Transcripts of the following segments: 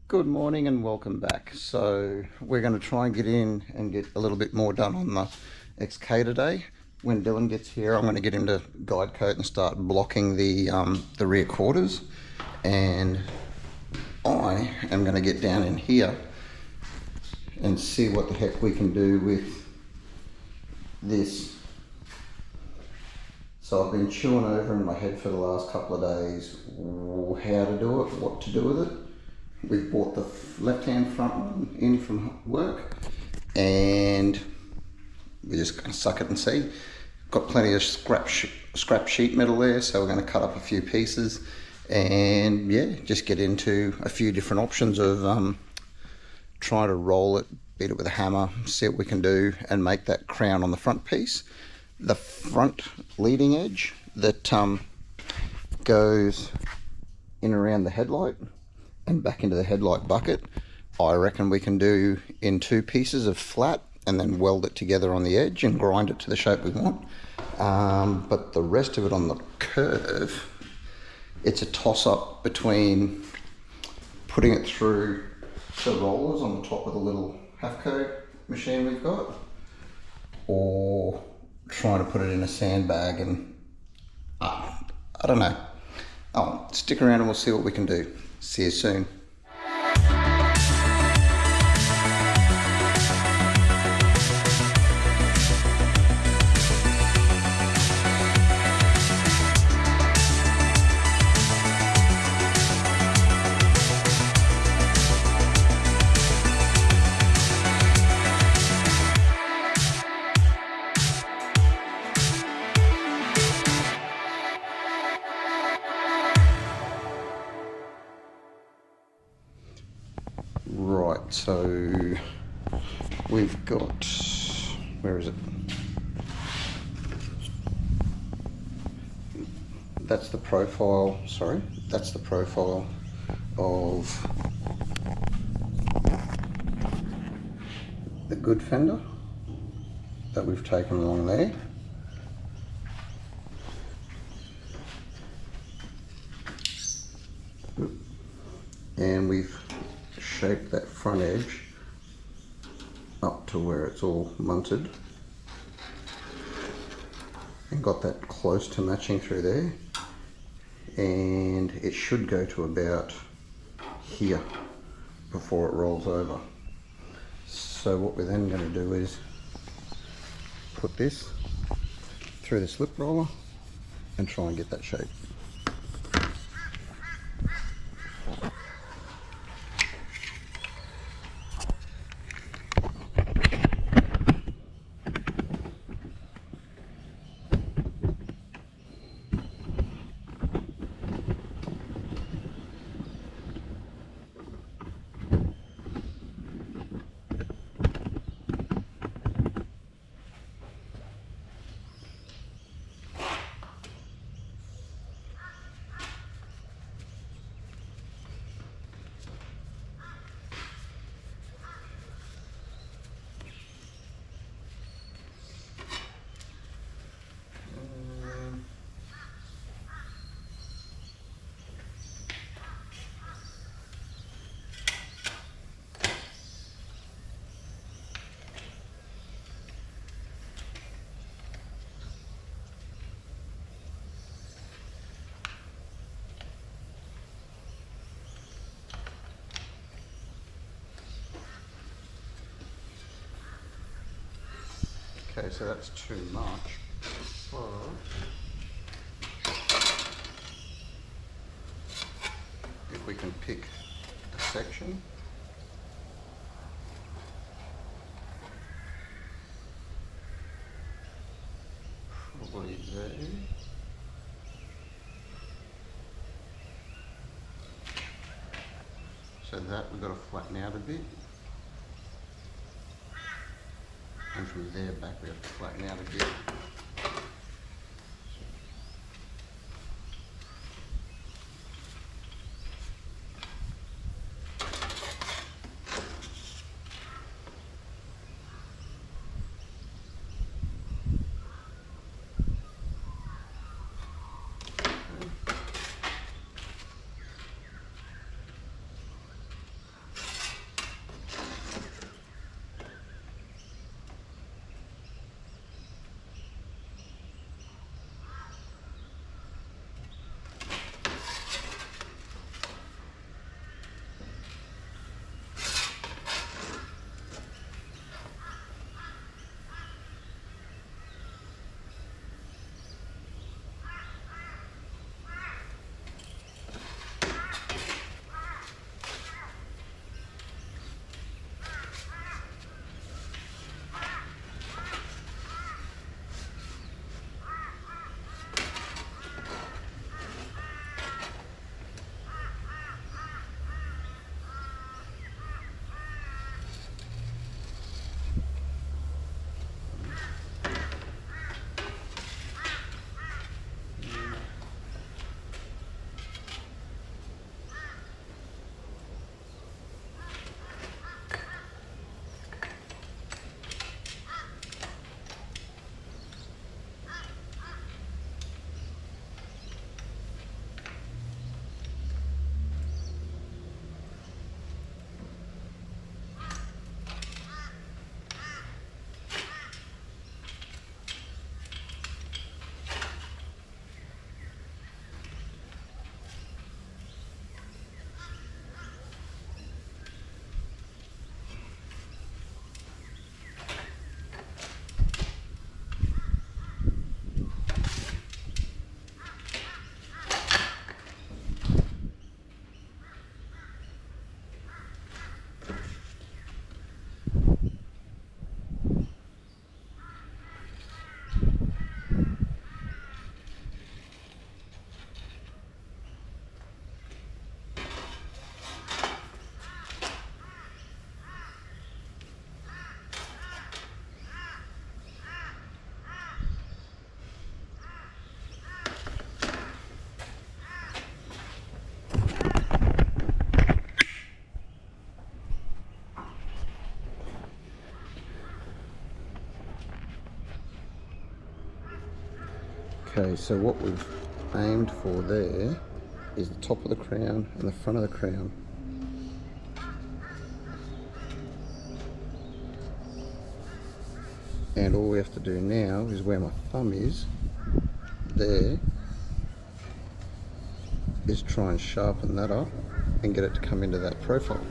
Good morning and welcome back. So we're going to try and get in and get a little bit more done on the XK today. When Dylan gets here, I'm going to get him to guide coat and start blocking the rear quarters, and I am going to get down in here and see what the heck we can do with this. So I've been chewing over in my head for the last couple of days how to do it, what to do with it. We've bought the left-hand front one in from work, and we're just going to suck it and see. Got plenty of scrap sheet metal there, so we're going to cut up a few pieces and yeah, just get into a few different options of trying to roll it, beat it with a hammer, see what we can do and make that crown on the front piece. The front leading edge that goes in around the headlight and back into the headlight bucket, I reckon we can do in two pieces of flat and then weld it together on the edge and grind it to the shape we want. But the rest of it on the curve, it's a toss-up between putting it through the rollers on the top of the little half-coat machine we've got, or trying to put it in a sandbag and I don't know. Oh, stick around and we'll see what we can do. See you soon. Right, so we've got, where is it? That's the profile, sorry, that's the profile of the good fender that we've taken along there. And we've shaped that front edge up to where it's all munted and got that close to matching through there, and it should go to about here before it rolls over. So what we're then going to do is put this through the slip roller and try and get that shape. Okay, so that's too much. If we can pick a section, probably there. So that we've got to flatten out a bit. And from there back we have to flatten out a bit. Okay, so what we've aimed for there is the top of the crown and the front of the crown. And all we have to do now is where my thumb is, there, is try and sharpen that up and get it to come into that profile.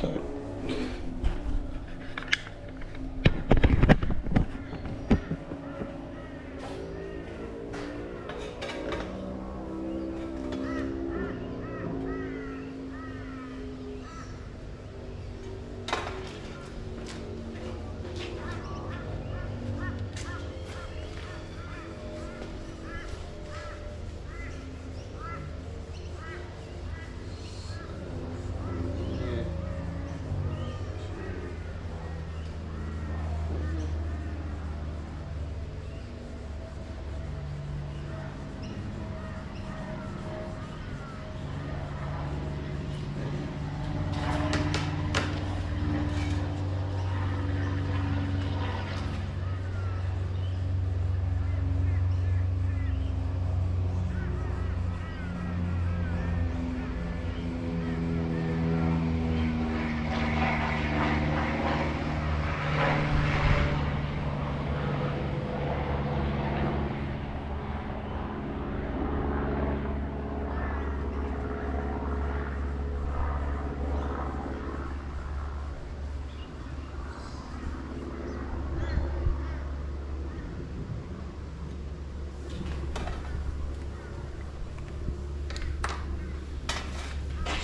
So,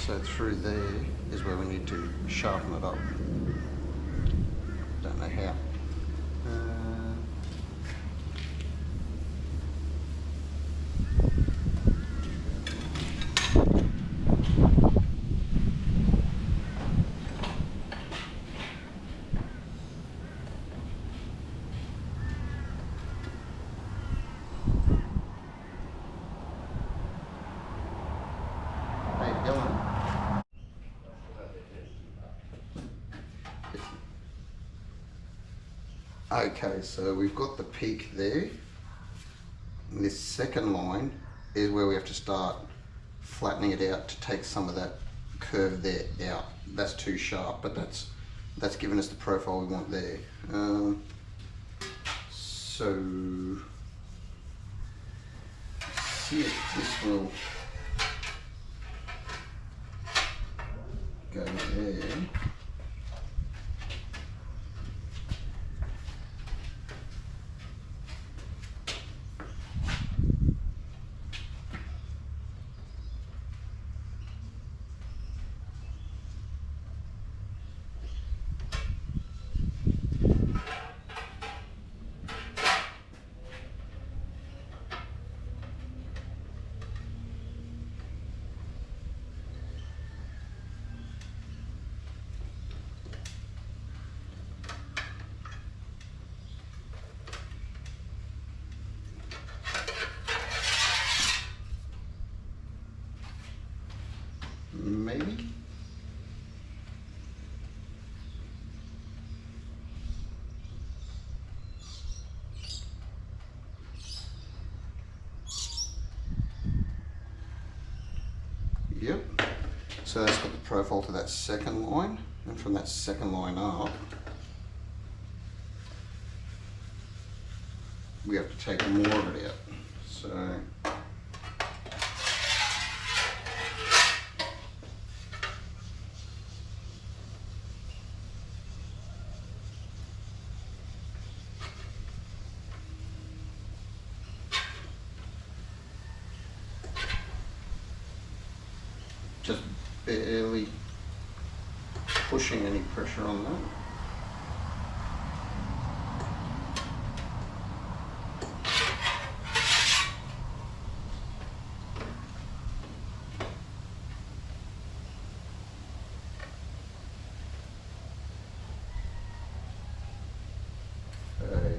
so through there is where we need to sharpen it up. Don't know how. Hey, Dylan. Okay, so we've got the peak there. And this second line is where we have to start flattening it out to take some of that curve there out. That's too sharp, but that's given us the profile we want there. So see if this will go there. Maybe. Yep. So that's got the profile to that second line, and from that second line up, we have to take more of it out. So just barely pushing any pressure on that. Okay.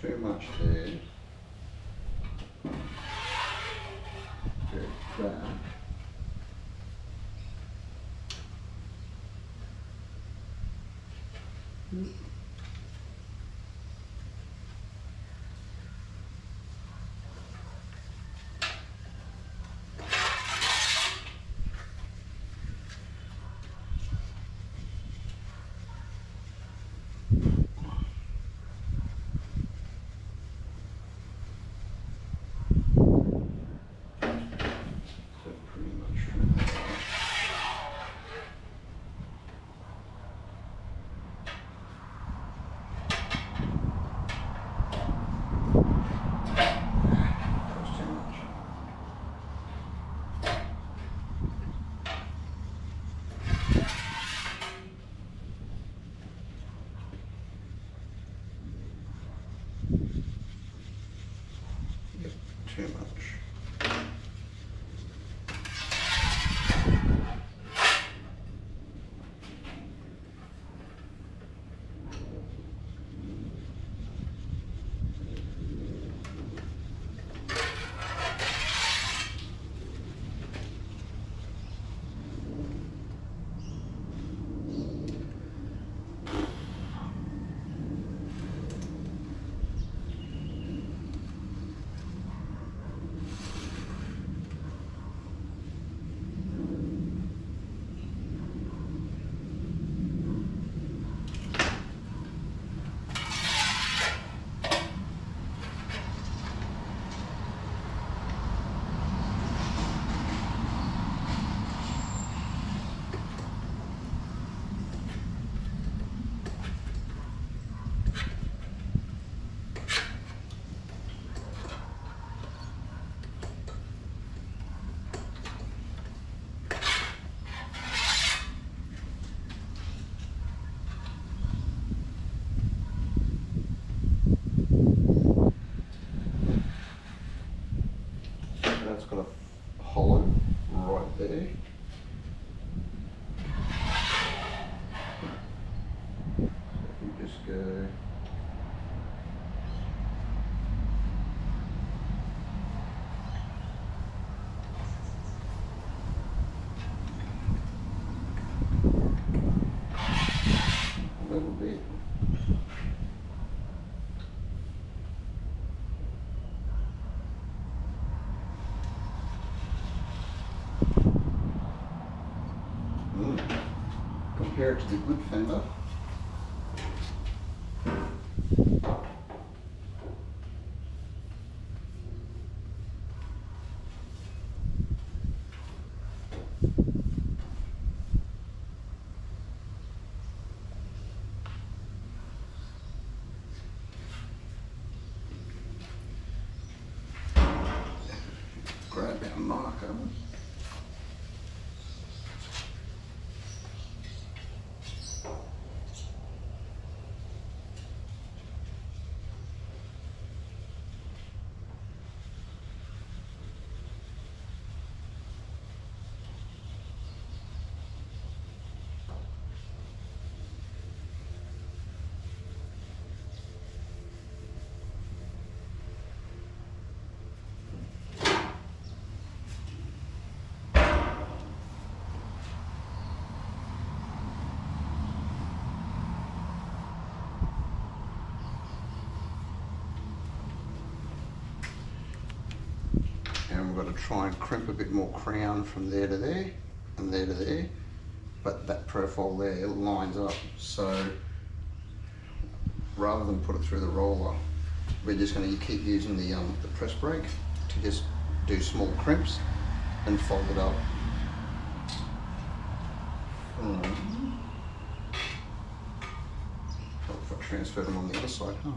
Too much there. Go back. go. A little bit. Compare it to the good fender. Grab our marker. And we've got to try and crimp a bit more crown from there to there and there to there, but that profile there lines up, so rather than put it through the roller, we're just going to keep using the press brake to just do small crimps and fold it up. Oh, if I transfer them on the other side, huh?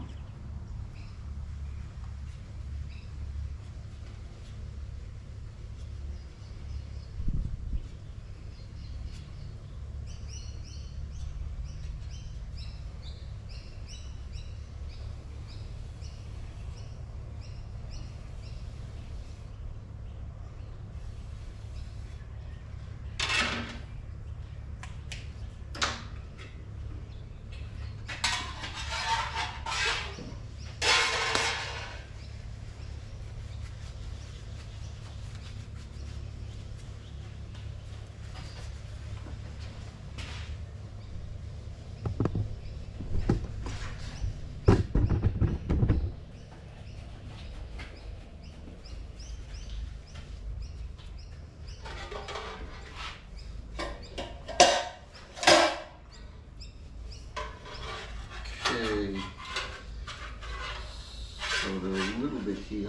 Okay, so there's a little bit here.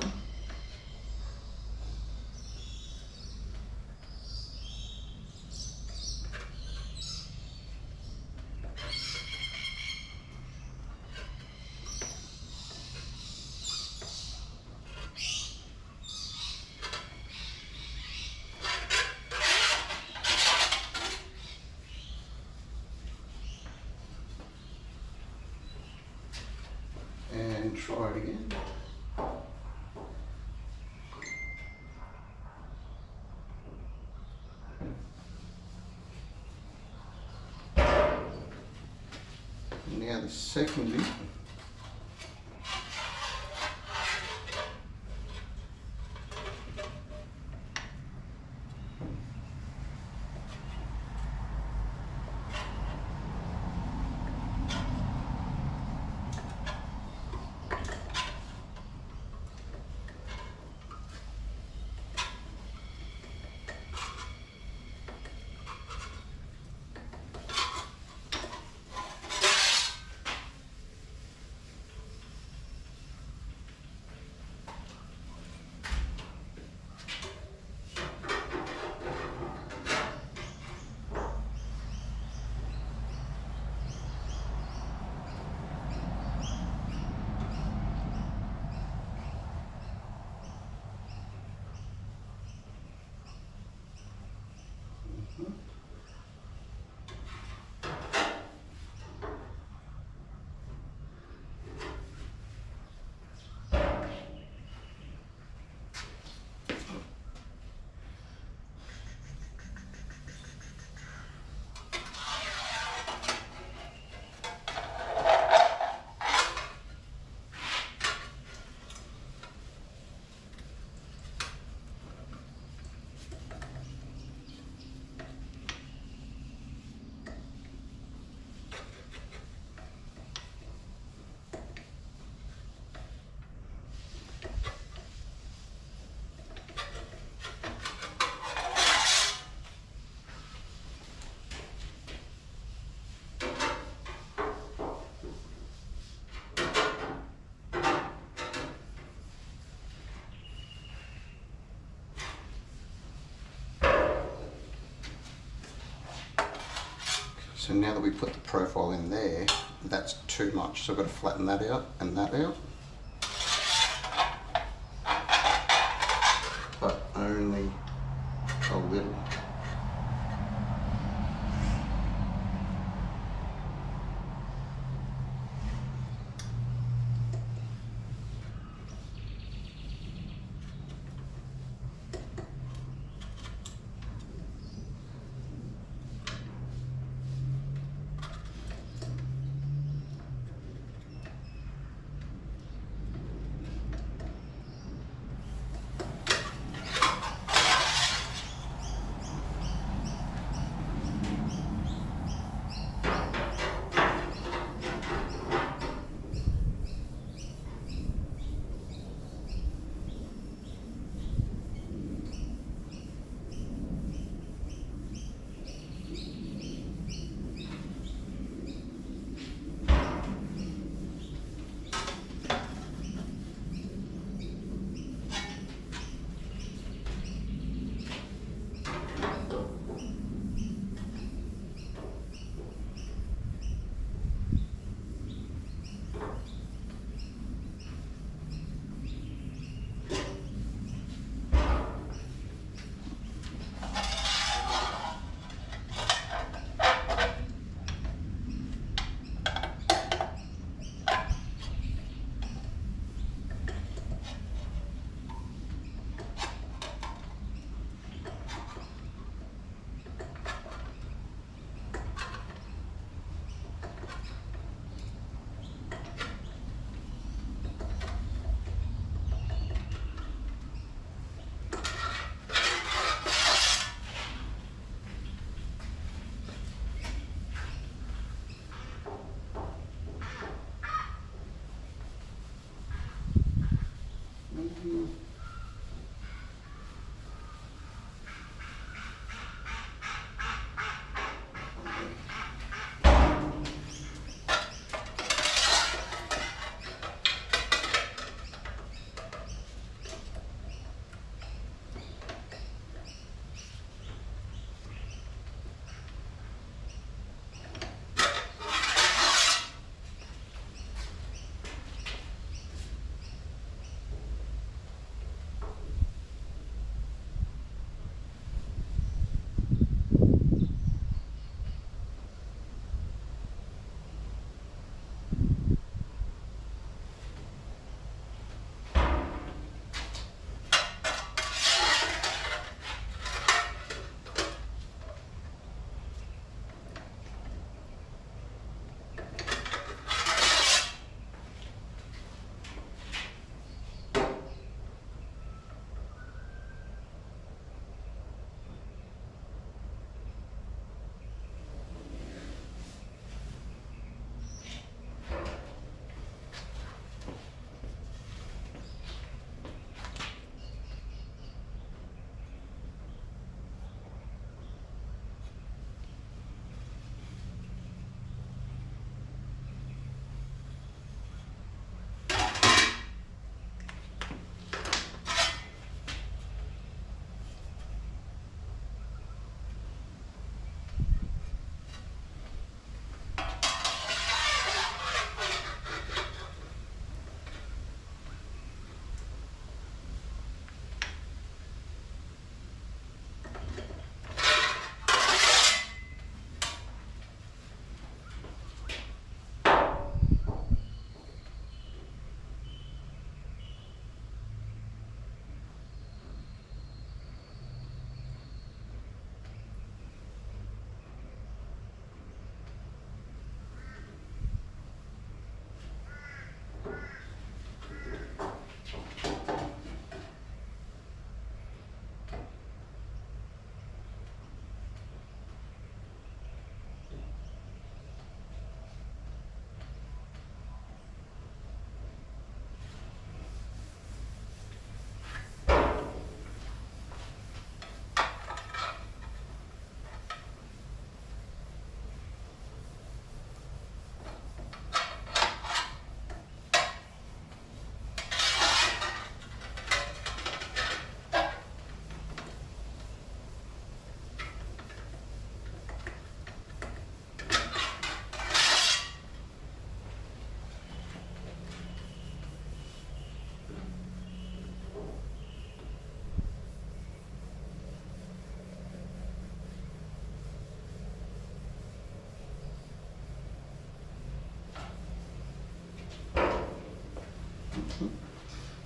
And try it again. Now the second bit. So now that we put the profile in there, that's too much. So I've got to flatten that out and that out. But only a little.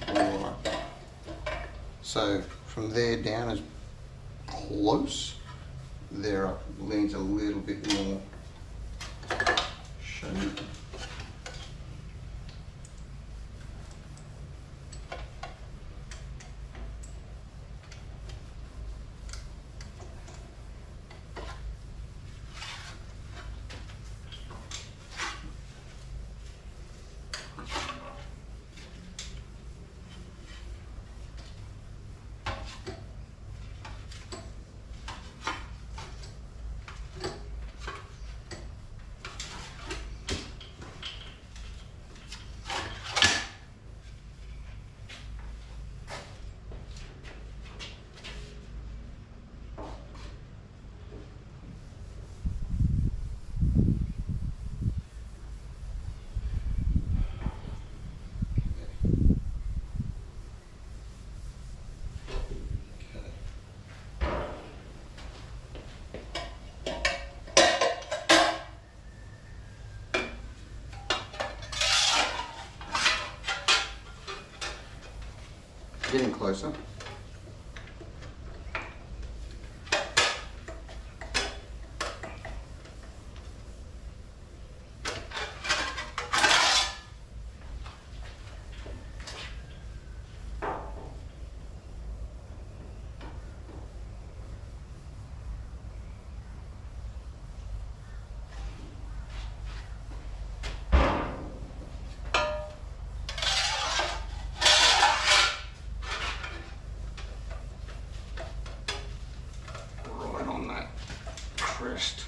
Alright. So from there down is close. There up leans a little bit more shade. Getting closer. Right on that crest.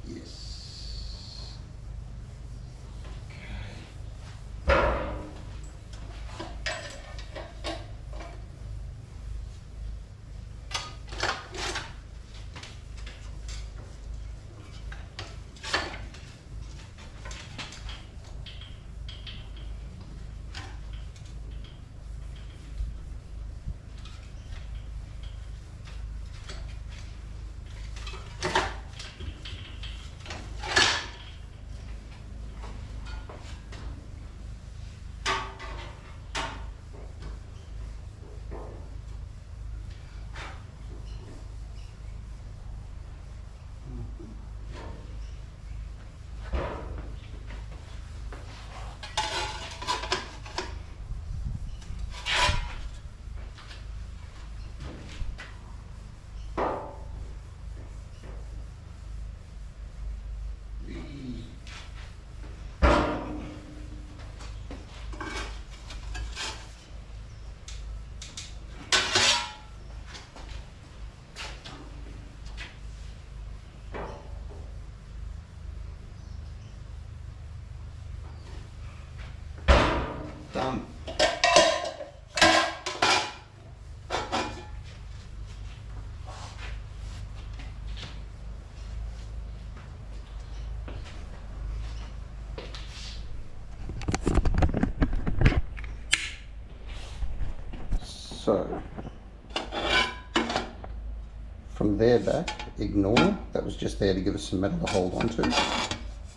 Yes. Done. So from there back, ignore, that was just there to give us some metal to hold on to.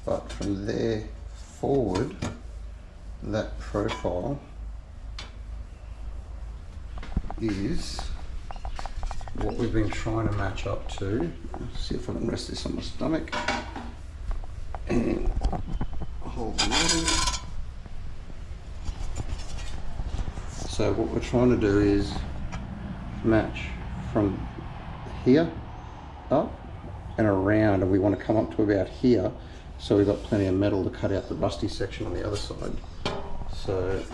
But from there forward, that profile is what we've been trying to match up to. Let's see if I can rest this on my stomach and hold the metal. So what we're trying to do is match from here up and around, and we want to come up to about here, so we've got plenty of metal to cut out the rusty section on the other side. So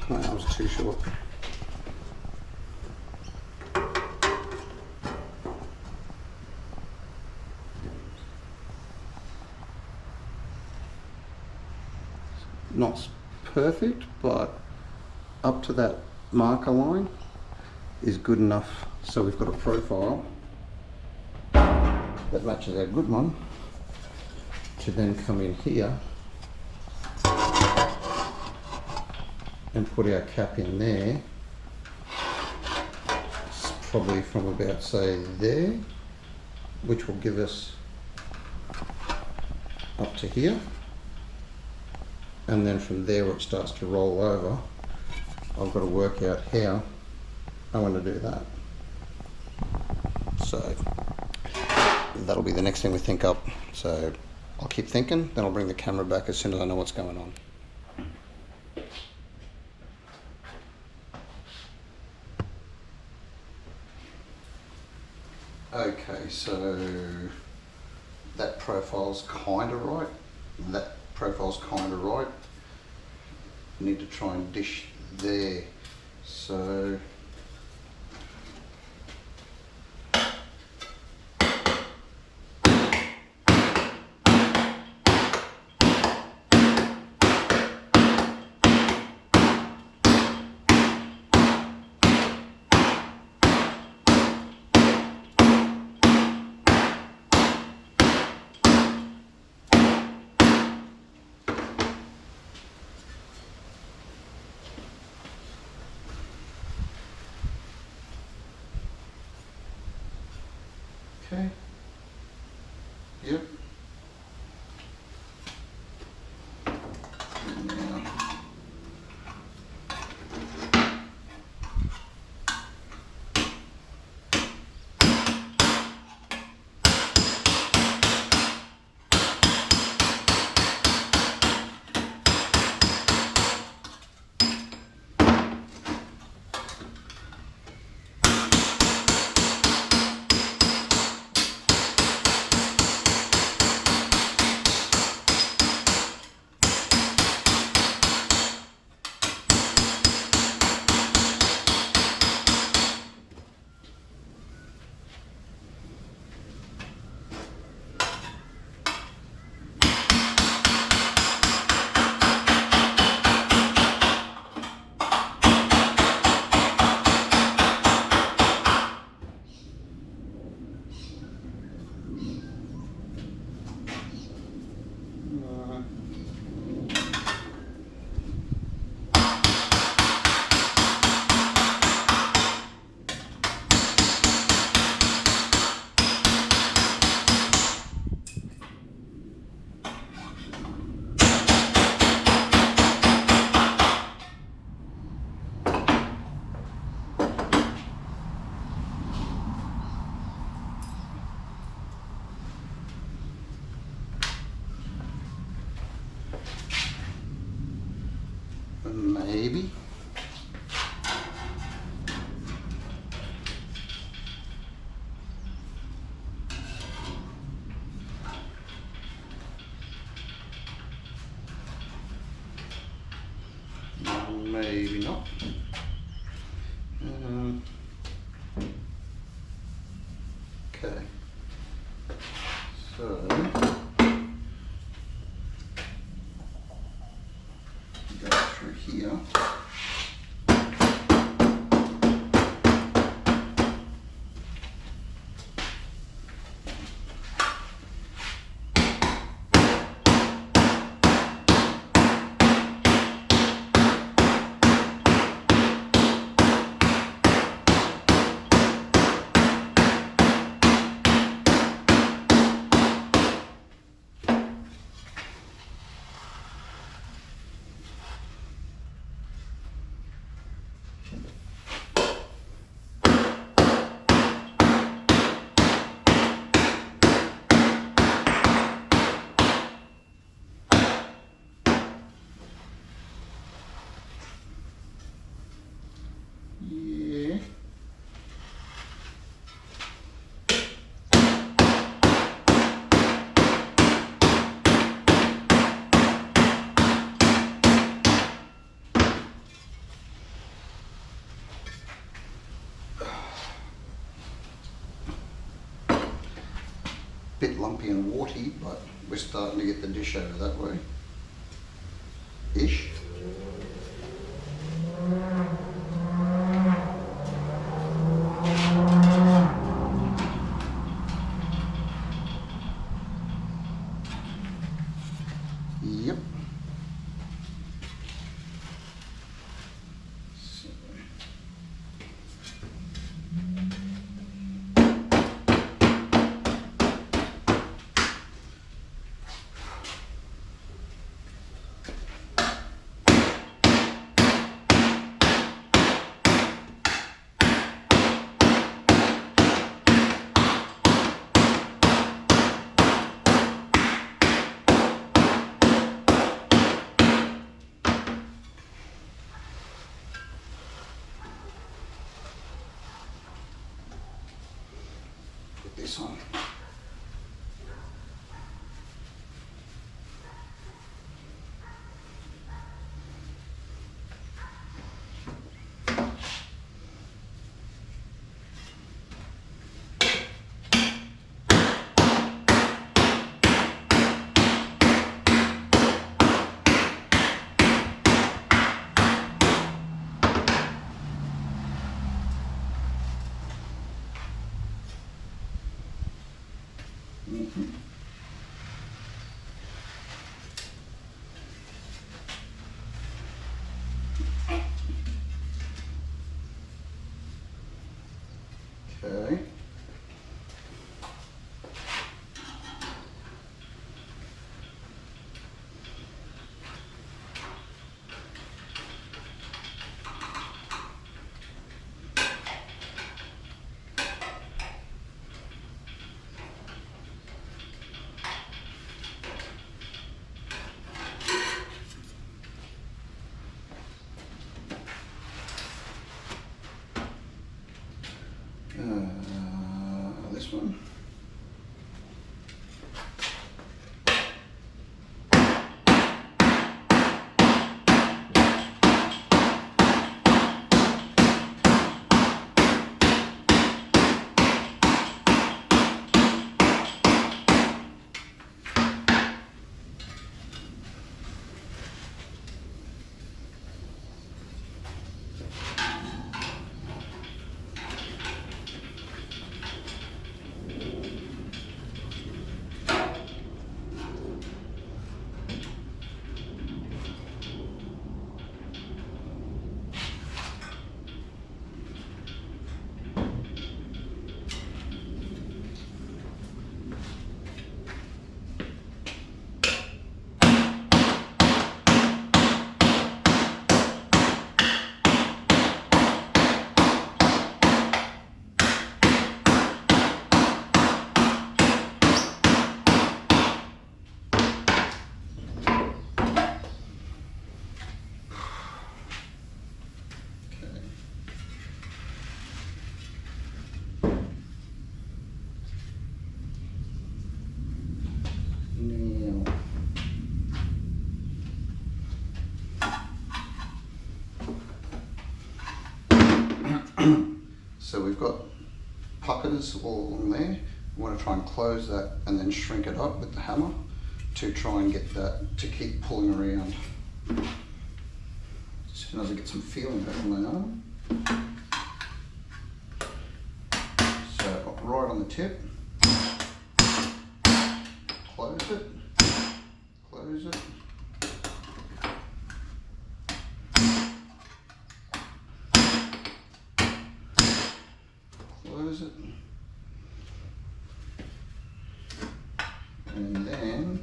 my arm's too short. perfect, but up to that marker line is good enough. So we've got a profile that matches our good one to then come in here and put our cap in there. It's probably from about, say, there, which will give us up to here, and then from there where it starts to roll over, I've got to work out how I want to do that. So that'll be the next thing we think up. So I'll keep thinking, then I'll bring the camera back as soon as I know what's going on. Okay, so that profile's kind of right. That profile's kind of right. Need to try and dish there. So okay. Yep. Now, maybe. Maybe not. Okay. So go through here. Yeah. Bit lumpy and warty, but we're starting to get the dish over that way. Ish. put this on. Okay. This one. So we've got puckers all along there. We want to try and close that and then shrink it up with the hammer to try and get that to keep pulling around. As soon as I get some feeling back on my arm. So right on the tip, close it, close it. Close it, and then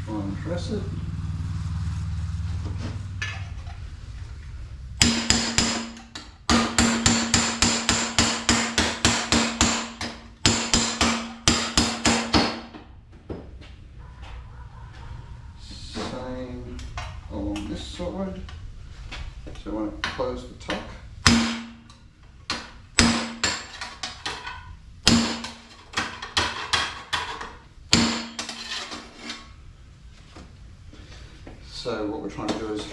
try and press it. Along this side, so I want to close the tuck. So what we're trying to do is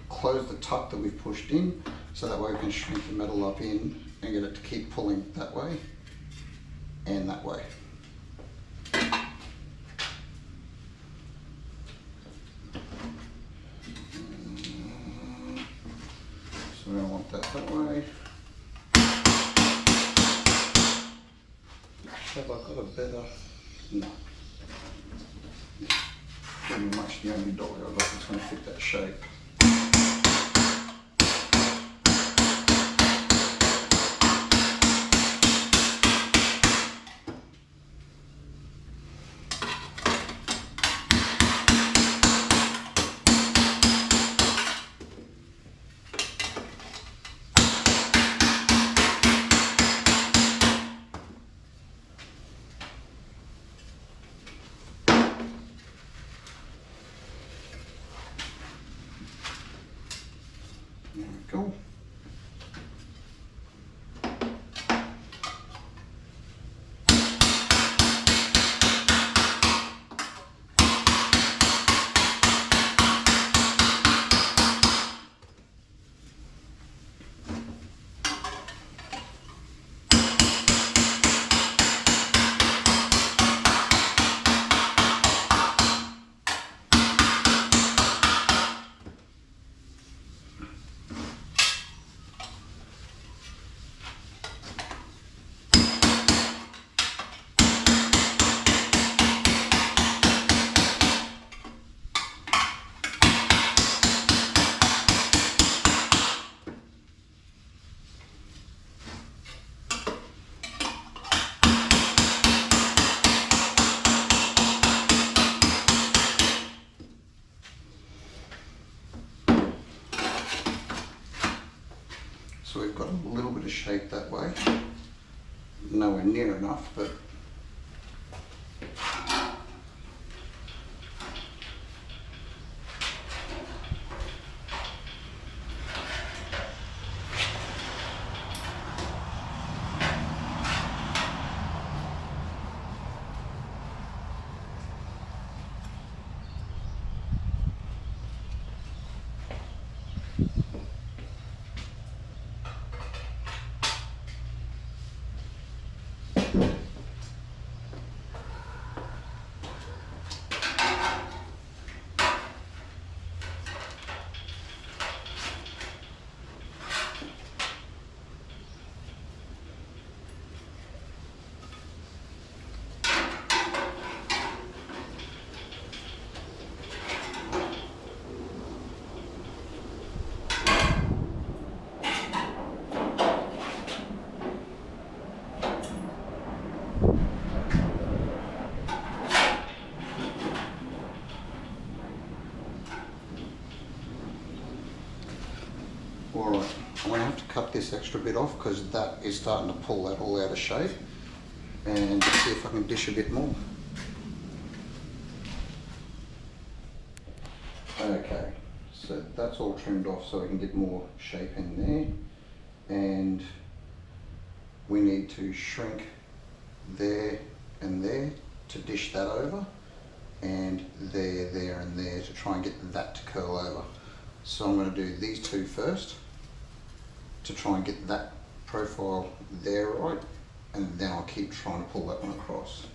close the tuck that we've pushed in, so that way we can shrink the metal up in and get it to keep pulling that way and that way. So I want that way. Have I got a better? No. Pretty much the only dolly I've got that's going to fit that shape. shape that way. Nowhere near enough, but alright, I'm going to have to cut this extra bit off because that is starting to pull that all out of shape, and see if I can dish a bit more. Okay, so that's all trimmed off so we can get more shape in there, and we need to shrink there and there to dish that over, and there and there to try and get that to curl over. So I'm going to do these two first to try and get that profile there right, and then I'll keep trying to pull that one across.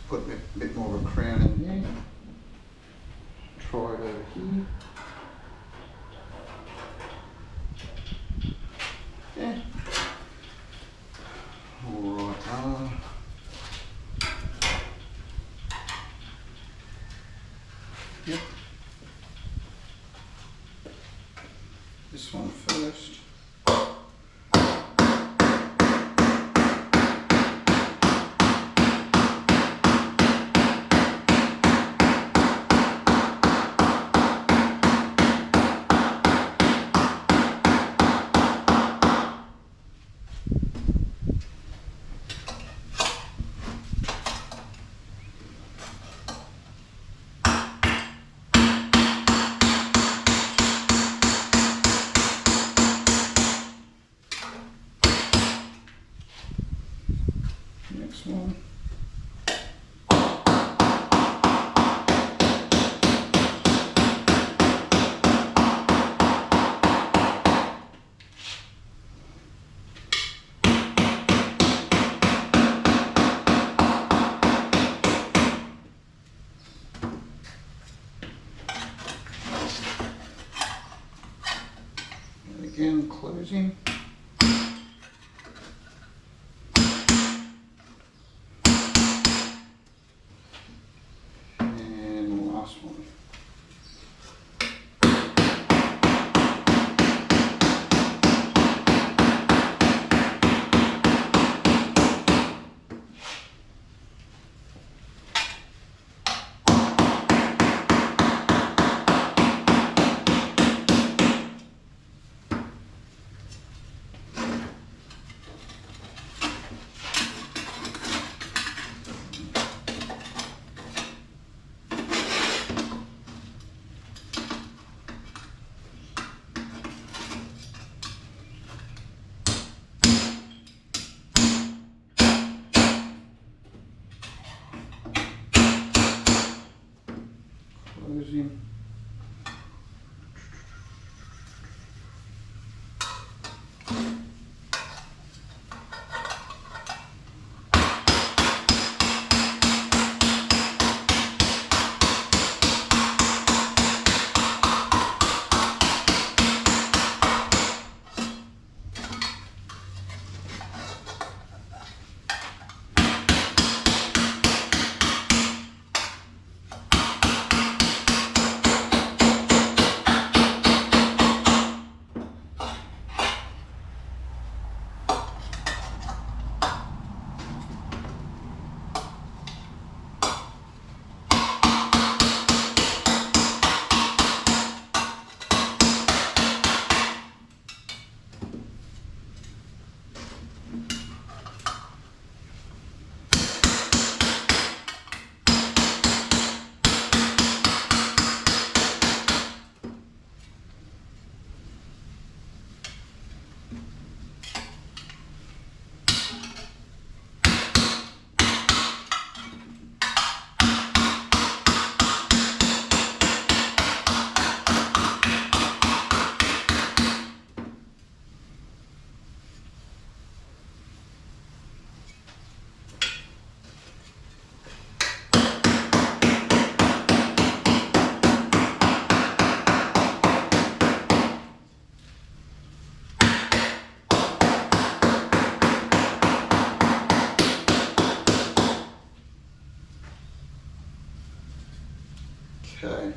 Put a bit more of a crown in there. Try it over here. Yeah. Alright, yep. This one first. Next one. And again, closing. goes in. Okay.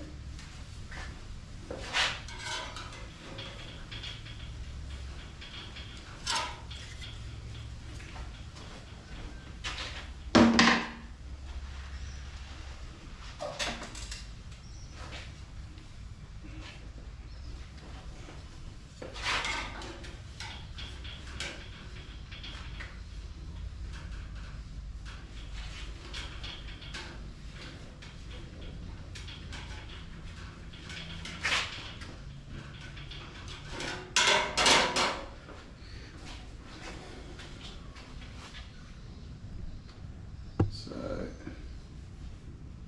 So,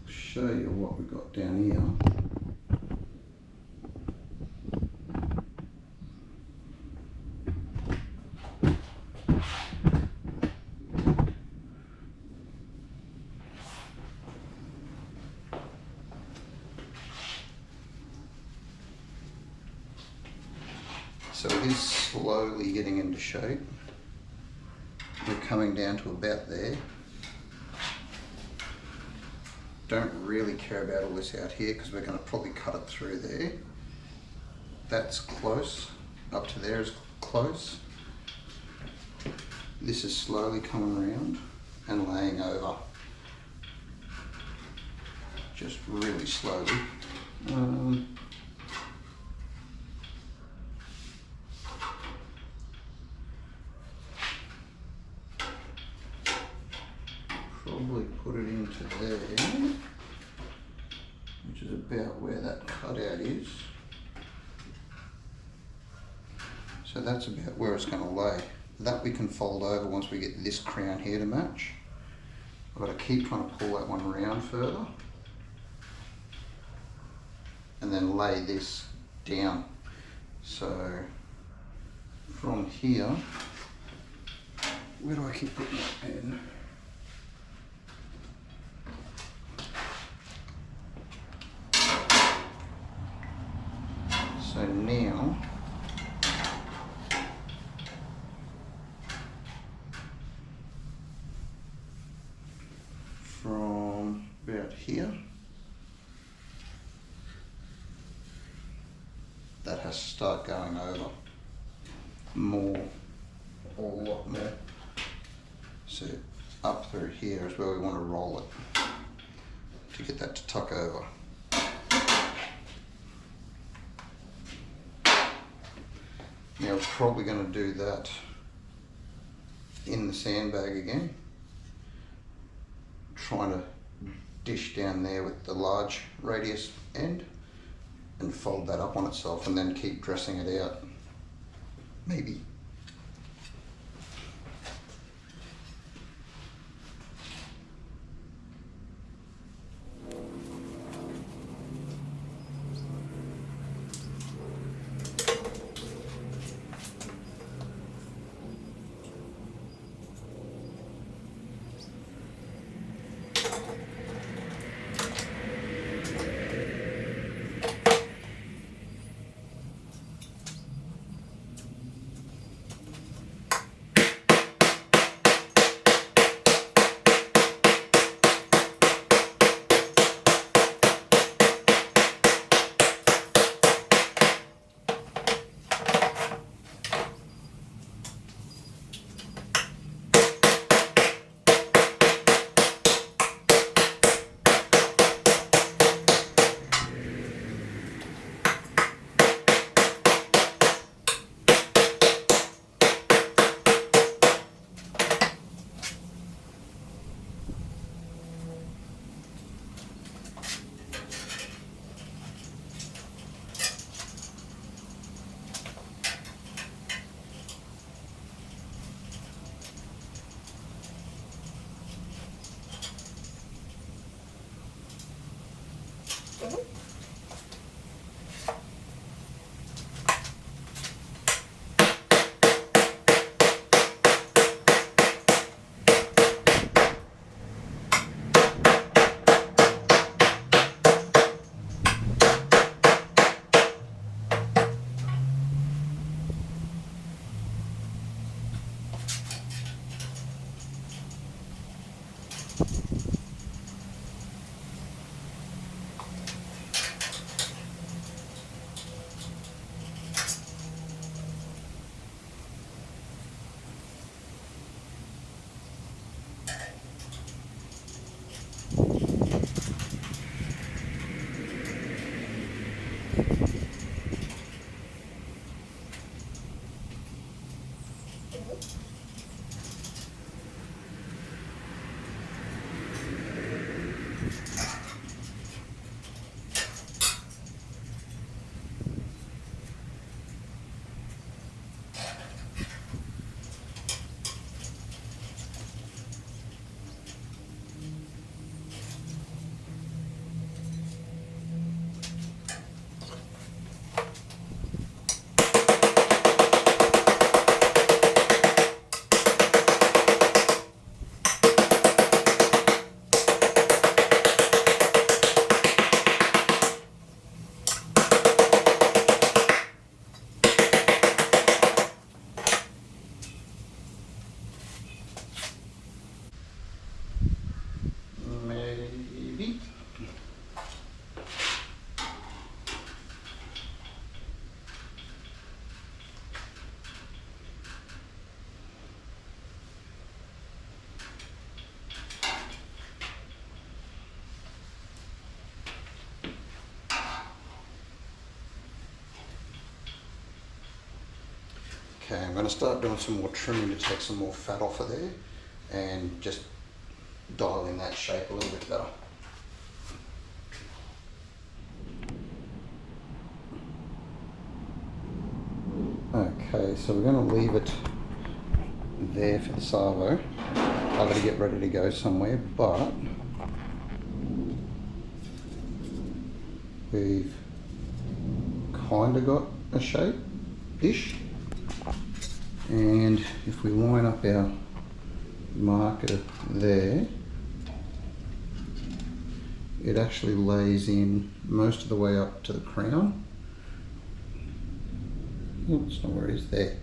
show you what we've got down here. So it is slowly getting into shape. We're coming down to about there. Don't really care about all this out here because we're going to probably cut it through there. That's close. Up to there is close. This is slowly coming around and laying over. Just really slowly. Probably put it into there, which is about where that cutout is. So that's about where it's going to lay. That we can fold over once we get this crown here to match. I've got to keep trying to pull that one around further and then lay this down. So from here, where do I keep putting that pen? So now, from about here, that has to start going over more, a lot more. So up through here is where we want to roll it to get that to tuck over. Now we're probably going to do that in the sandbag again. Trying to dish down there with the large radius end and fold that up on itself and then keep dressing it out. Maybe. Maybe. Okay, I'm going to start doing some more trimming to take some more fat off of there and just dial in that shape a little bit better. Okay, so we're going to leave it there for the servo. I've got to get ready to go somewhere, but we've kind of got a shape-ish. And if we line up our marker there, it actually lays in most of the way up to the crown. Oops, not where it is there.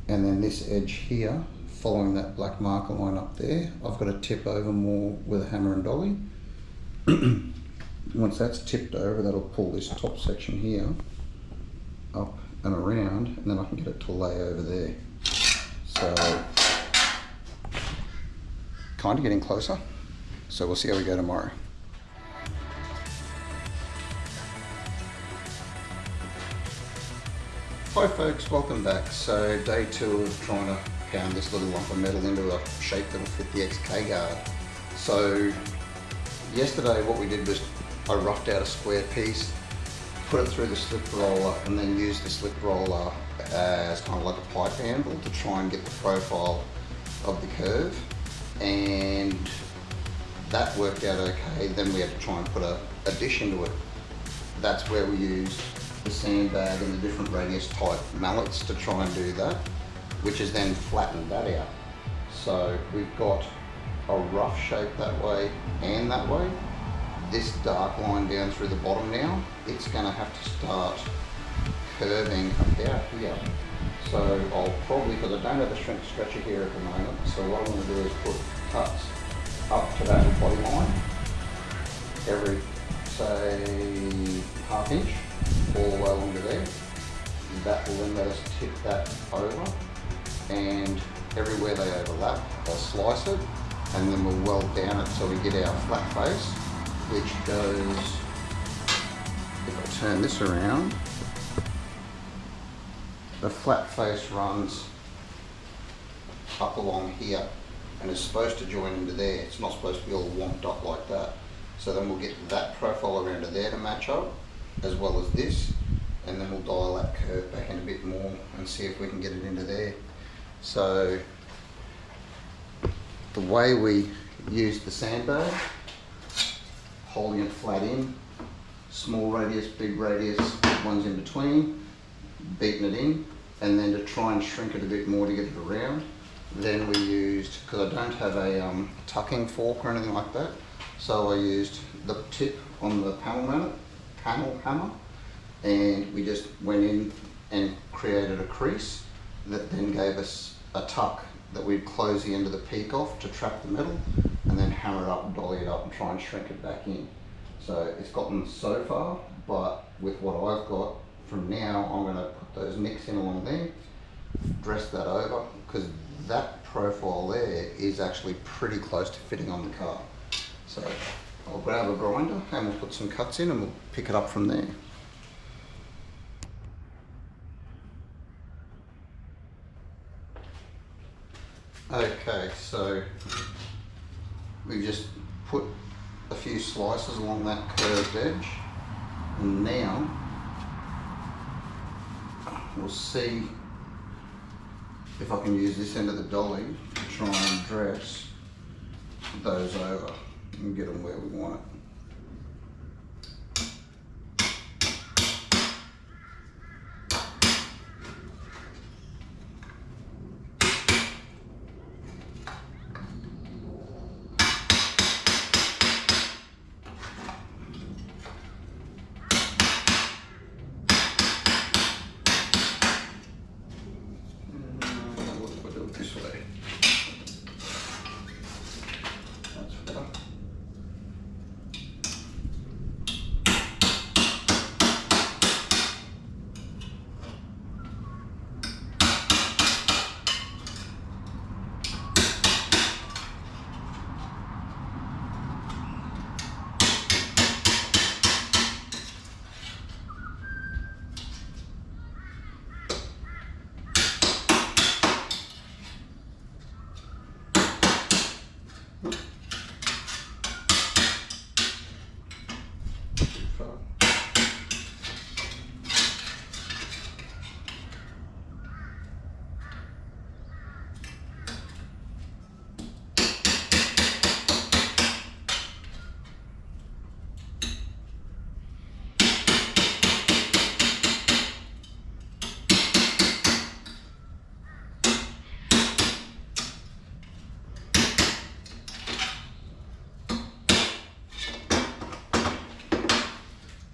And then this edge here, following that black marker line up there, I've got to tip over more with a hammer and dolly. Once that's tipped over, that'll pull this top section here up and around, and then I can get it to lay over there. So, kind of getting closer. So we'll see how we go tomorrow. Hi folks, welcome back. So day 2 of trying to pound this little lump of metal into a shape that will fit the XK guard. So yesterday what we did was I roughed out a square piece, put it through the slip roller, and then used the slip roller as kind of like a pipe handle to try and get the profile of the curve, and that worked out okay. Then we had to try and put a dish into it. That's where we used the sandbag and the different radius type mallets to try and do that, which has then flattened that out. So we've got a rough shape that way and that way. This dark line down through the bottom now, it's going to have to start curving about here. So I'll probably, because I don't have a shrink stretcher here at the moment, so what I'm going to do is put cuts up to that body line every, say, ½ inch all the way along to there. That will then let us tip that over, and everywhere they overlap, I'll slice it, and then we'll weld down it so we get our flat face, which goes, if I turn this around, the flat face runs up along here and is supposed to join into there. It's not supposed to be all womped up like that. So then we'll get that profile around to there to match up, as well as this, and then we'll dial that curve back in a bit more and see if we can get it into there. So the way we use the sandbag, holding it flat in, small radius, big radius, ones in between, beating it in, and then to try and shrink it a bit more to get it around. Then we used, because I don't have a tucking fork or anything like that, so I used the tip on the panel hammer, and we just went in and created a crease that then gave us a tuck that we'd close the end of the peak off to trap the metal, and then hammer it up, dolly it up, and try and shrink it back in. So it's gotten so far, but with what I've got from now, I'm going to put those nicks in along there, dress that over, because that profile there is actually pretty close to fitting on the car. So I'll grab a grinder and we'll put some cuts in and we'll pick it up from there. Okay, so we just put a few slices along that curved edge, and now we'll see if I can use this end of the dolly to try and dress those over and get them where we want it. This way. That's better.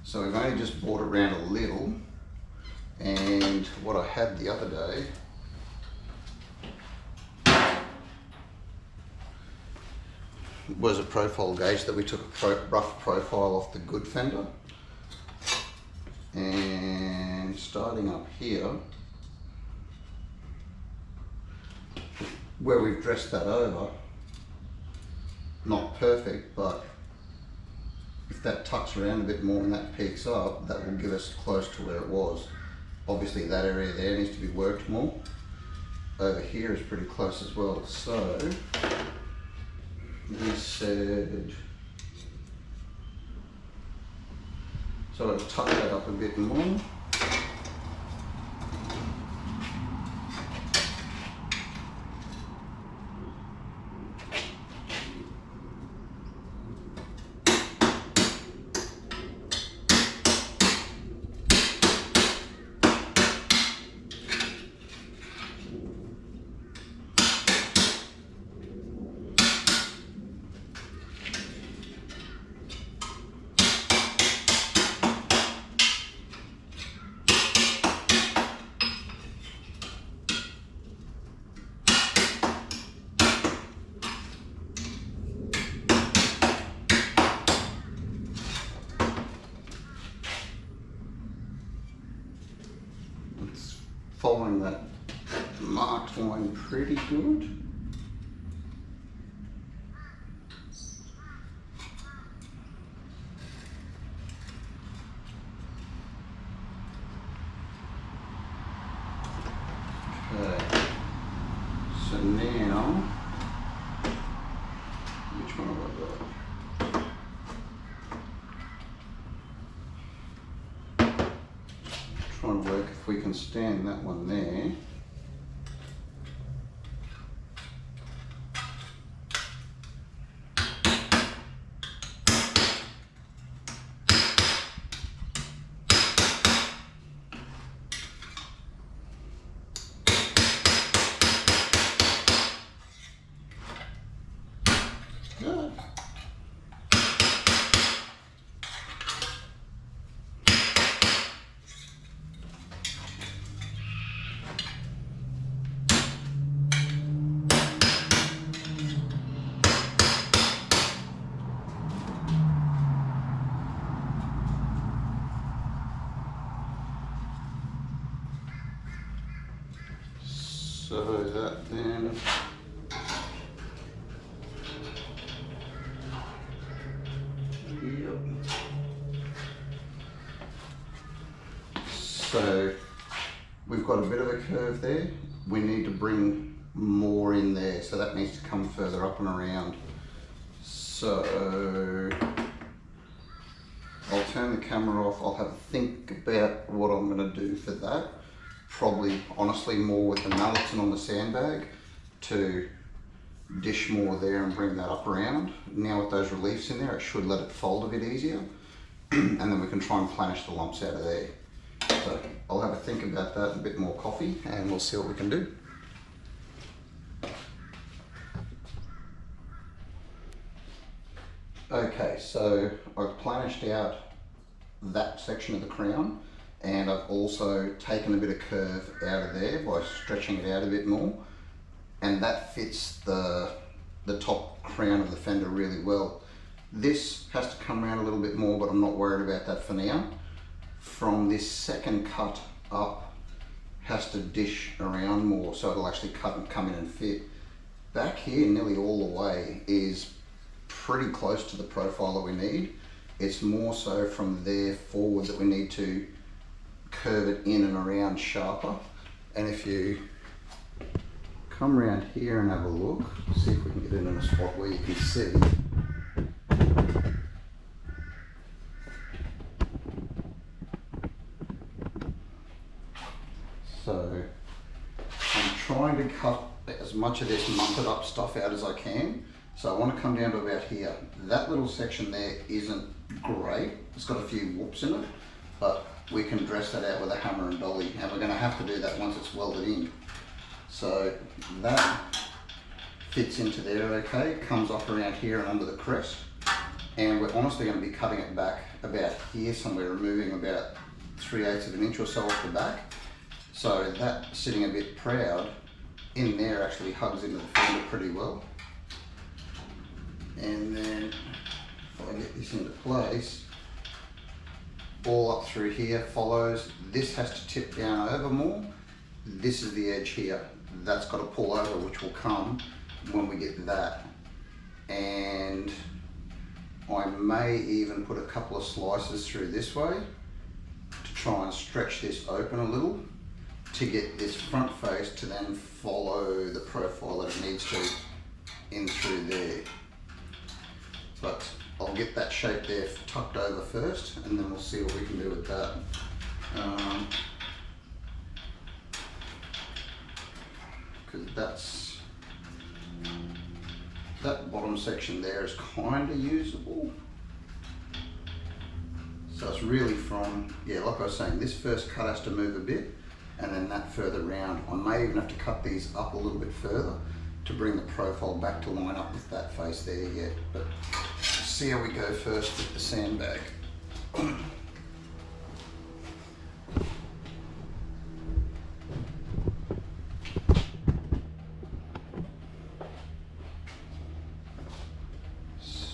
So we've only just brought it around a little, and what I had the other day was a profile gauge that we took a rough profile off the good fender, and starting up here where we've dressed that over, not perfect, but if that tucks around a bit more and that peaks up, that will give us close to where it was. Obviously that area there needs to be worked more. Over here is pretty close as well. So we said, so I'll tuck that up a bit more. Following that marked line pretty good. Okay, so now, which one have I got? Try and work if we can stand that one there. So that then so we've got a bit of a curve there. We need to bring more in there, so that needs to come further up and around. So I'll turn the camera off. I'll have a think about what I'm going to do for that. Probably, honestly, more with the mallets and on the sandbag to dish more there and bring that up around. Now with those reliefs in there, it should let it fold a bit easier. And then we can try and planish the lumps out of there. So I'll have a think about that, a bit more coffee, and we'll see what we can do. Okay, so I've planished out that section of the crown, and I've also taken a bit of curve out of there by stretching it out a bit more, and that fits the top crown of the fender really well. This has to come around a little bit more, but I'm not worried about that for now. From this second cut up has to dish around more, so it'll actually cut and come in and fit. Back here, nearly all the way, is pretty close to the profile that we need. It's more so from there forward that we need to curve it in and around sharper. And if you come around here and have a look, see if we can get it in a spot where you can see. So I'm trying to cut as much of this munted up stuff out as I can. So I want to come down to about here. That little section there isn't great. It's got a few whoops in it, but we can dress that out with a hammer and dolly, and we're going to have to do that once it's welded in. So that fits into there okay, comes off around here and under the crest. And we're honestly going to be cutting it back about here somewhere, removing about 3/8 of an inch or so off the back. So that sitting a bit proud in there actually hugs into the fender pretty well. And then if I get this into place, all up through here follows. This has to tip down over more. This is the edge here. That's got to pull over, which will come when we get that. And I may even put a couple of slices through this way to try and stretch this open a little to get this front face to then follow the profile that it needs to in through there. But I'll get that shape there tucked over first, and then we'll see what we can do with that. Because that bottom section there is kind of usable. So it's really from, yeah, like I was saying, this first cut has to move a bit, and then that further round. I may even have to cut these up a little bit further to bring the profile back to line up with that face there yet. But see how we go first with the sandbag.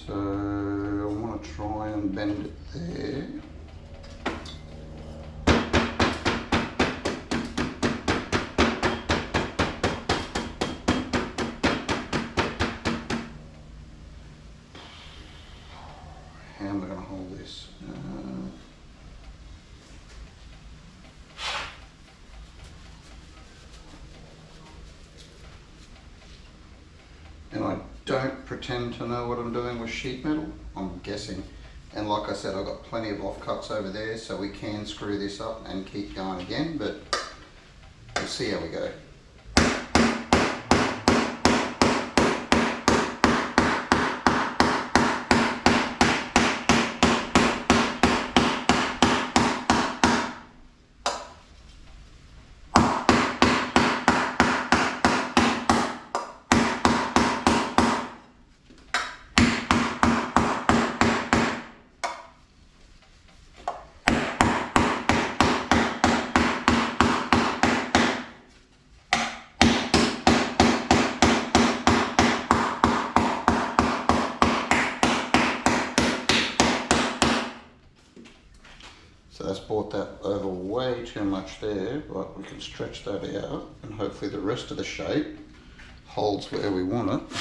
So I want to try and bend it there. How am I going to hold this? And I don't pretend to know what I'm doing with sheet metal, I'm guessing. And like I said, I've got plenty of offcuts over there, so we can screw this up and keep going again, but we'll see how we go. So that's brought that over way too much there, but we can stretch that out and hopefully the rest of the shape holds where we want it.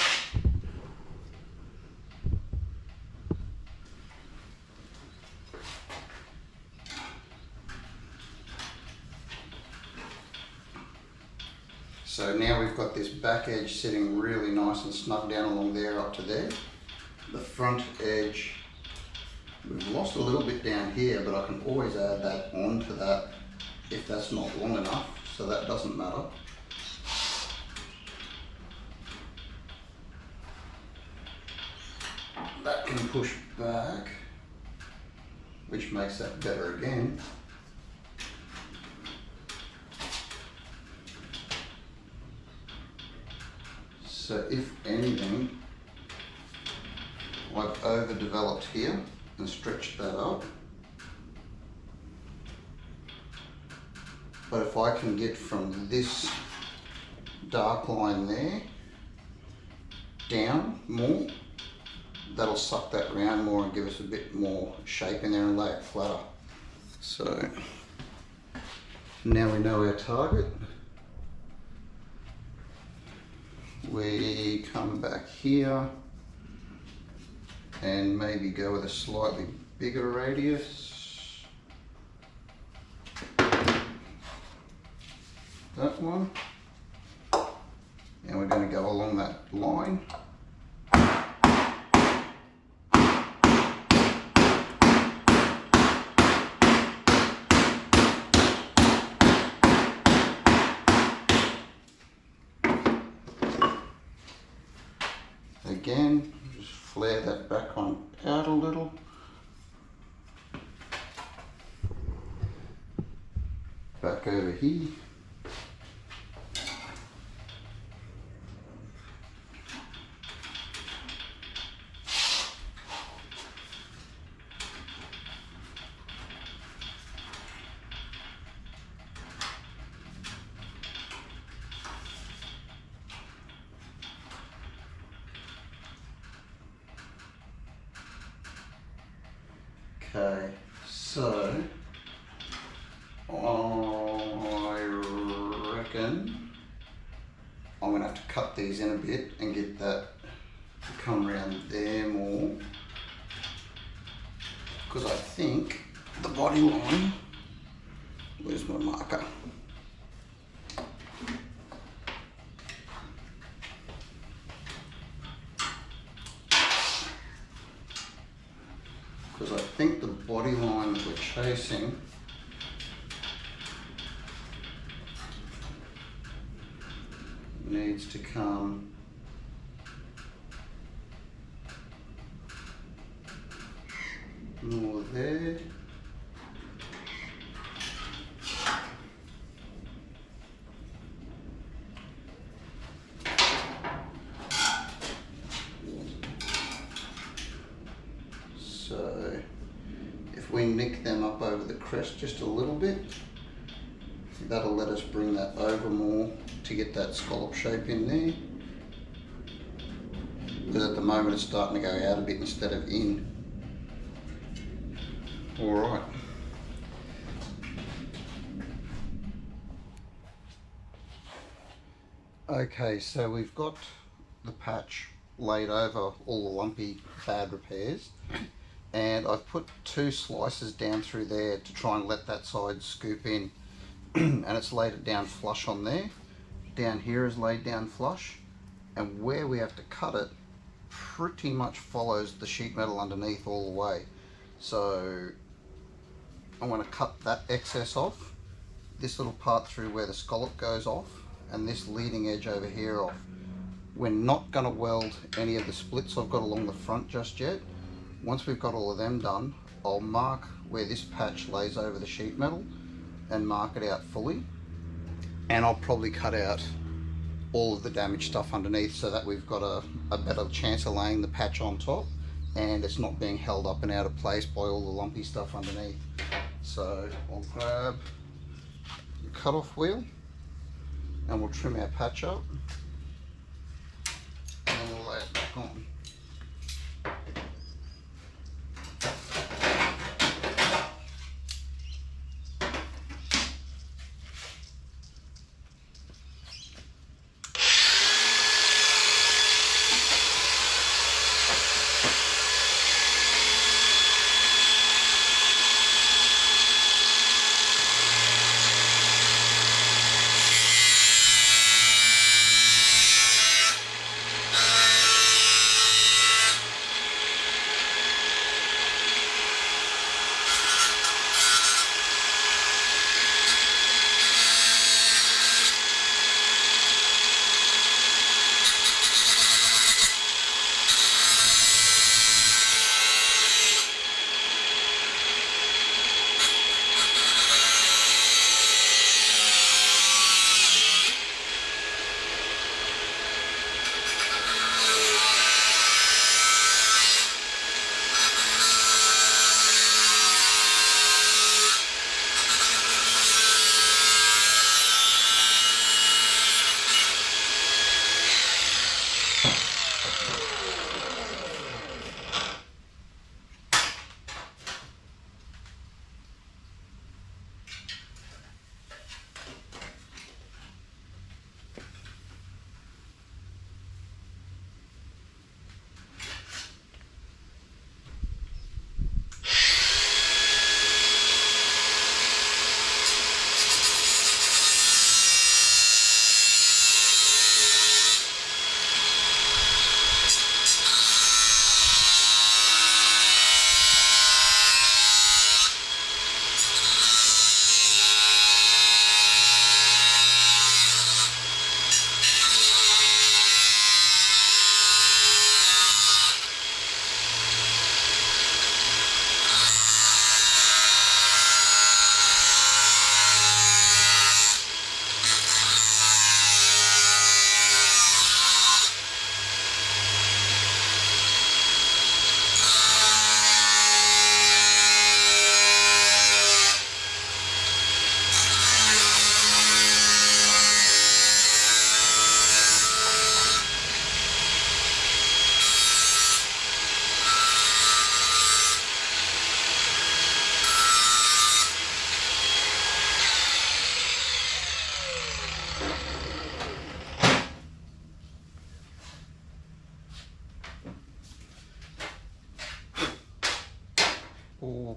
So now we've got this back edge sitting really nice and snug down along there up to there. The front edge, we've lost a little bit down here, but I can always add that onto that if that's not long enough, so that doesn't matter. That can push back, which makes that better again. So if anything, I've overdeveloped here and stretched that up. But if I can get from this dark line there down more, that'll suck that round more and give us a bit more shape in there and lay it flatter. So now we know our target. We come back here and maybe go with a slightly bigger radius. That one. And we're going to go along that line. Again, just flare that back on out a little. Back over here. Okay, so I reckon I'm going to have to cut these in a bit and get that to come around there more, because I think the body line, where's my marker? Because I think the body line that we're chasing needs to come more there. So if we nick them up over the crest just a little bit, that'll let us bring that over more to get that scallop shape in there. Because at the moment it's starting to go out a bit instead of in. Alright. Okay, so we've got the patch laid over all the lumpy bad repairs, and I've put 2 slices down through there to try and let that side scoop in. And it's laid it down flush on there. Down here is laid down flush, and where we have to cut it pretty much follows the sheet metal underneath all the way. So I'm going to cut that excess off, this little part through where the scallop goes off, and this leading edge over here off. We're not going to weld any of the splits I've got along the front just yet. Once we've got all of them done, I'll mark where this patch lays over the sheet metal and mark it out fully, and I'll probably cut out all of the damaged stuff underneath so that we've got a better chance of laying the patch on top and it's not being held up and out of place by all the lumpy stuff underneath. So I'll grab the cut-off wheel and we'll trim our patch up and we'll lay it back on.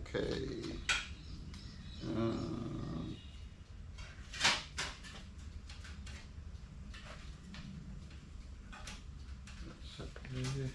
Okay. That's up there.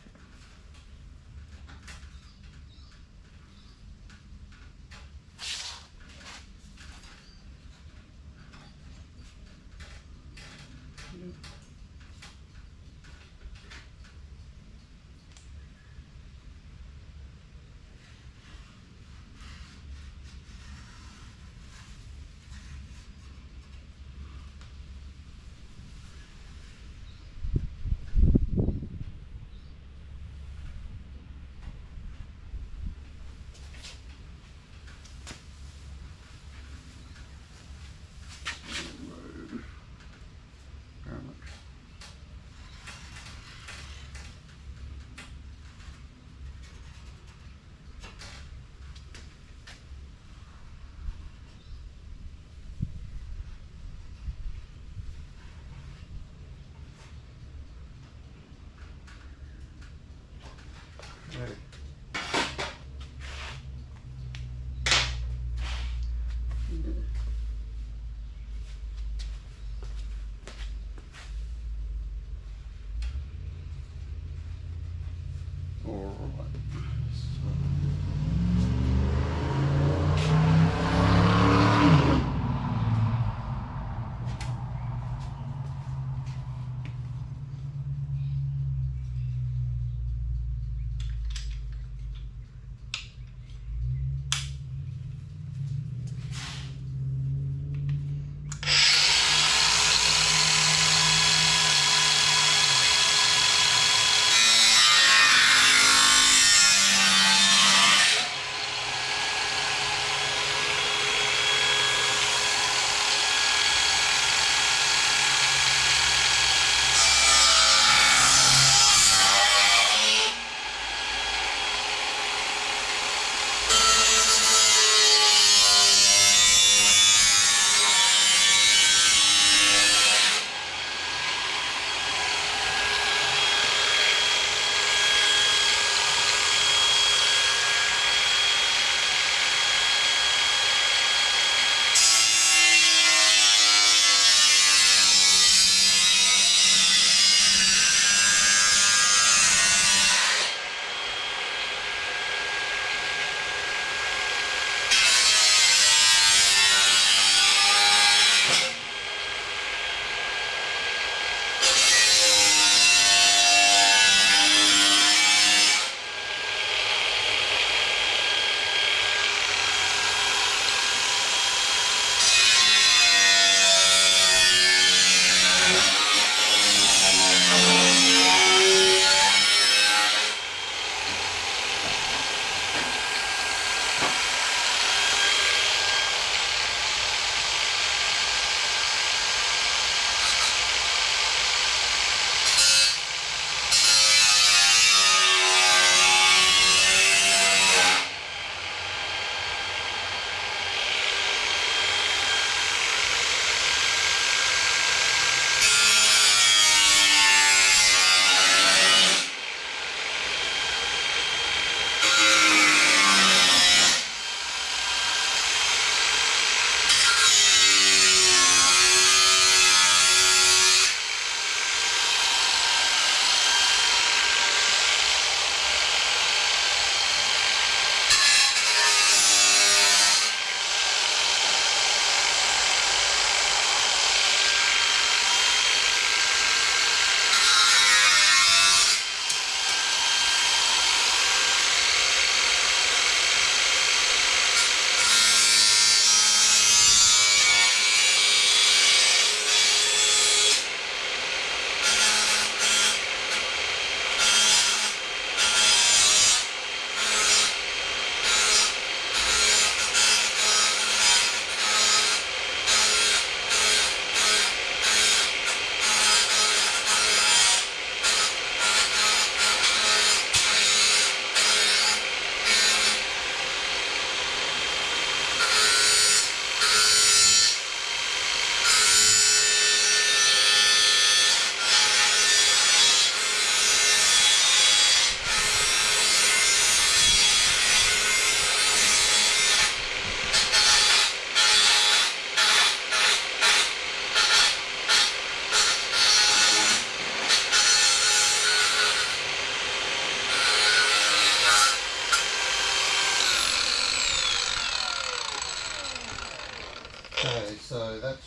Okay, so that's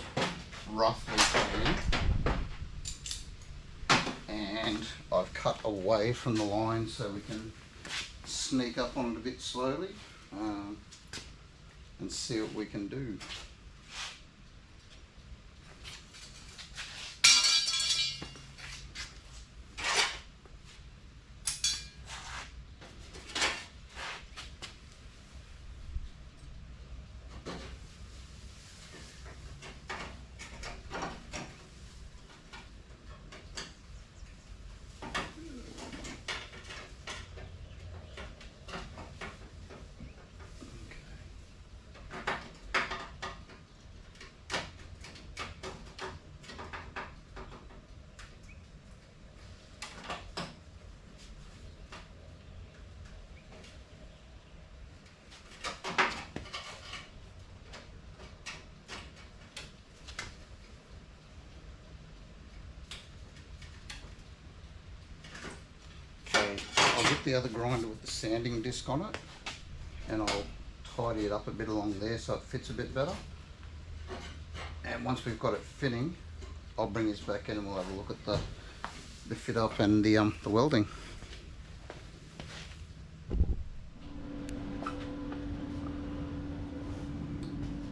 roughly clean, and I've cut away from the line so we can sneak up on it a bit slowly and see what we can do. I'll get the other grinder with the sanding disc on it, and I'll tidy it up a bit along there so it fits a bit better. And once we've got it fitting, I'll bring this back in and we'll have a look at the fit up and the welding.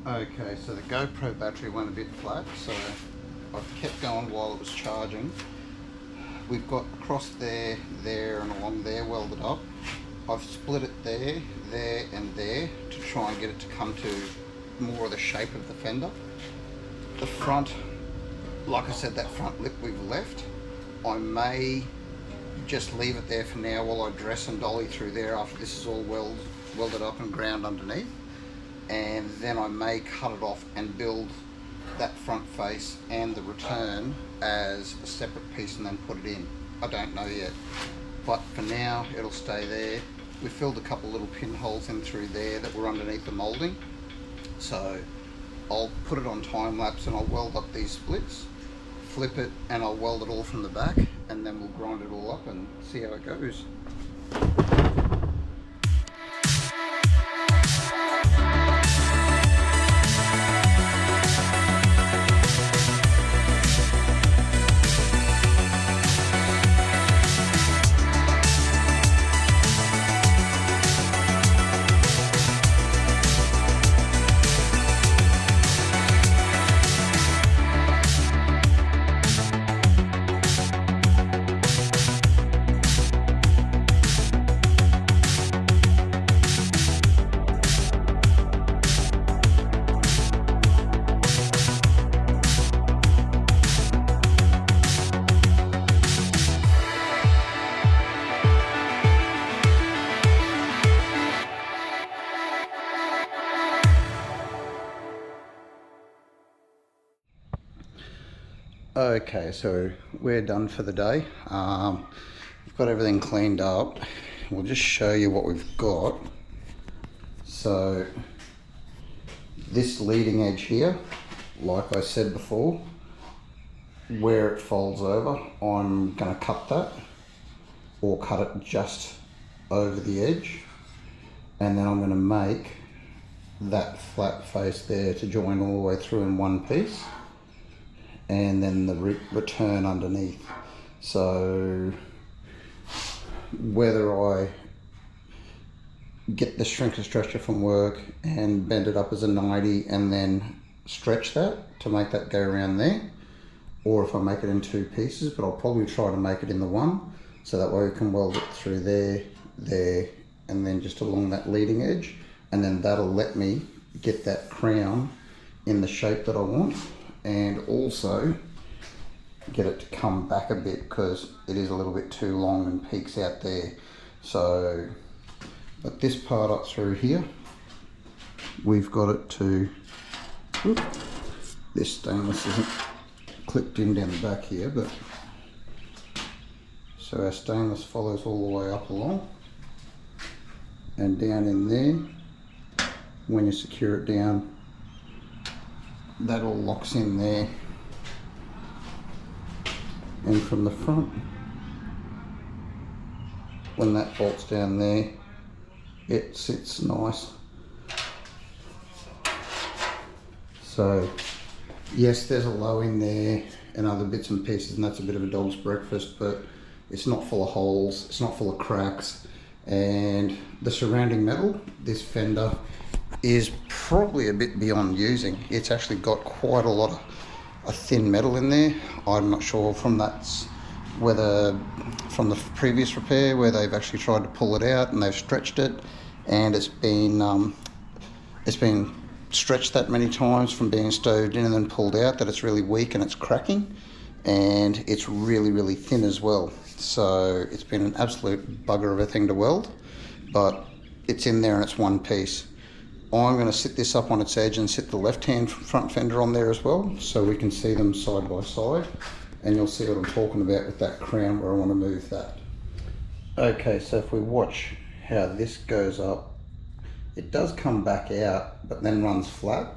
Okay, so the GoPro battery went a bit flat, so I've kept going while it was charging. We've got across there, and along there welded up. I've split it there, and there to try and get it to come to more of the shape of the fender. The front, like I said, that front lip we've left, I may just leave it there for now while I dress and dolly through there after this is all welded up and ground underneath. And then I may cut it off and build that front face and the return as a separate piece and then put it in. I don't know yet, but for now it'll stay there. We filled a couple little pinholes in through there that were underneath the moulding, so I'll put it on time lapse and I'll weld up these splits, flip it, and I'll weld it all from the back, and then we'll grind it all up and see how it goes. Okay, so we're done for the day. We've got everything cleaned up. We'll just show you what we've got. So this leading edge here, like I said before, where it folds over, I'm going to cut that, or cut it just over the edge, and then I'm going to make that flat face there to join all the way through in one piece, and then the return underneath. So whether I get the shrinker stretcher from work and bend it up as a 90 and then stretch that to make that go around there, or if I make it in two pieces, but I'll probably try to make it in the one, so that way we can weld it through there, and then just along that leading edge, and then that'll let me get that crown in the shape that I want, and also get it to come back a bit because it is a little bit too long and peaks out there. So, but this part up through here, we've got it to, this stainless isn't clipped in down the back here, but so our stainless follows all the way up along and down in there. When you secure it down, that all locks in there, and from the front, when that bolts down there, it sits nice. So yes, there's a low in there and other bits and pieces, and that's a bit of a dog's breakfast, but it's not full of holes, it's not full of cracks. And the surrounding metal, this fender, is probably a bit beyond using. It's actually got quite a lot of a thin metal in there. I'm not sure from whether from the previous repair where they've actually tried to pull it out and they've stretched it, and it's been stretched that many times from being stowed in and then pulled out that it's really weak and it's cracking, and it's really thin as well. So it's been an absolute bugger of a thing to weld, but it's in there and it's one piece. I'm going to sit this up on its edge and sit the left-hand front fender on there as well, so we can see them side by side, and you'll see what I'm talking about with that crown where I want to move that. Okay, so if we watch how this goes up, it does come back out but then runs flat.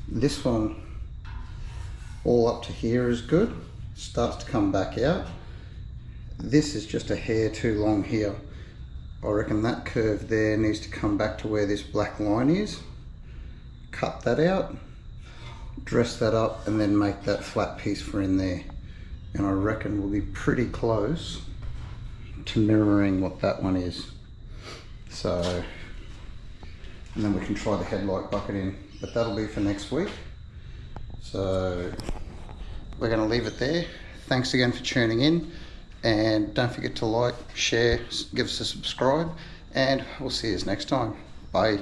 This one all up to here is good, starts to come back out. This is just a hair too long here. I reckon that curve there needs to come back to where this black line is. Cut that out, dress that up, and then make that flat piece for in there. And I reckon we'll be pretty close to mirroring what that one is. So, and then we can try the headlight bucket in, but that'll be for next week. So we're going to leave it there. Thanks again for tuning in. And don't forget to like, share, give us a subscribe, and we'll see you next time. Bye.